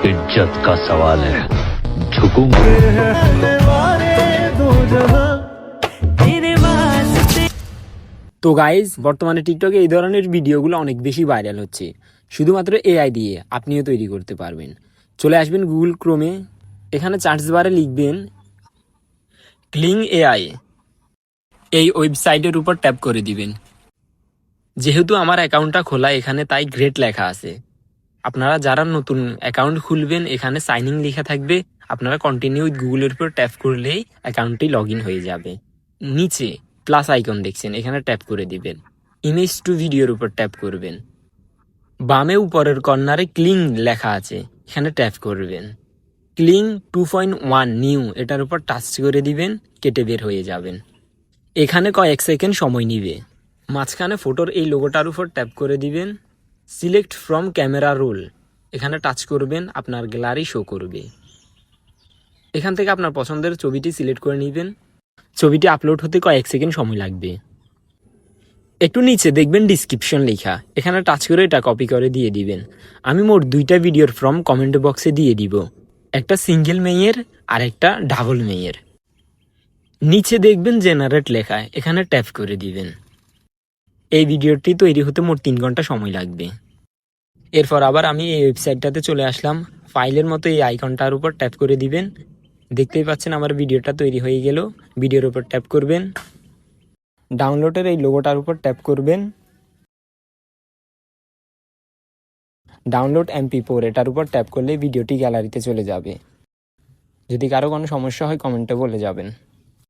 इज्जत का सवाल है झुकूंगा। তো গাইজ বর্তমানে টিকটকে এই ধরনের ভিডিওগুলো অনেক বেশি ভাইরাল হচ্ছে। শুধুমাত্র এআই দিয়ে আপনিও তৈরি করতে পারবেন। চলে আসবেন গুগল ক্রোমে, এখানে সার্চ বারে লিখবেন ক্লিং এআই। এই ওয়েবসাইটের উপর ট্যাপ করে দিবেন। যেহেতু আমার অ্যাকাউন্টটা খোলা এখানে, তাই গ্রেট লেখা আছে। আপনারা যারা নতুন অ্যাকাউন্ট খুলবেন এখানে সাইন ইন লেখা থাকবে, আপনারা কন্টিনিউ উইথ গুগলের উপর ট্যাপ করলেই অ্যাকাউন্টটি লগ ইন হয়ে যাবে। নিচে প্লাস আইকন দেখছেন, এখানে ট্যাপ করে দিবেন। ইমেজ টু ভিডিওর উপর ট্যাপ করবেন। বামে উপরের কর্নারে ক্লিং লেখা আছে, এখানে ট্যাপ করবেন। ক্লিং 2.1 নিউ এটার উপর টাচ করে দিবেন, কেটে বের হয়ে যাবেন। এখানে কয়েক সেকেন্ড সময় নিবে। মাঝখানে ফটোর এই লোগোটার উপর ট্যাপ করে দিবেন। সিলেক্ট ফ্রম ক্যামেরা রোল এখানে টাচ করবেন, আপনার গ্যালারি শো করবে। এখান থেকে আপনার পছন্দের ছবিটি সিলেক্ট করে নেবেন। ছবিটি আপলোড হতে কয়েক সেকেন্ড সময় লাগবে। একটু নিচে দেখবেন ডিসক্রিপশন লেখা, এখানে টাচ করে এটা কপি করে দিয়ে দিবেন। আমি মোট 2টা ভিডিওর ফ্রম কমেন্ট বক্সে দিয়ে দিব, একটা সিঙ্গেল মেয়ের আর একটা ডাবল মেয়ের। নিচে দেখবেন জেনারেট লেখা, এখানে ট্যাপ করে দিবেন। এই ভিডিওটি তৈরি হতে মোট 3 ঘন্টা সময় লাগবে। এরপর আবার আমি এই ওয়েবসাইটটাতে চলে আসলাম। ফাইলের মতো এই আইকনটার উপর ট্যাপ করে দিবেন। দেখতেই পাচ্ছেন আমার ভিডিওটা তৈরি হয়ে গেল। ভিডিওর উপর ট্যাপ করবেন, ডাউনলোডের এই লোগোটার উপর ট্যাপ করবেন, ডাউনলোড MP4 এটার উপর ট্যাপ করলে ভিডিওটি গ্যালারিতে চলে যাবে। যদি কারো কোনো সমস্যা হয় কমেন্টে বলে যাবেন।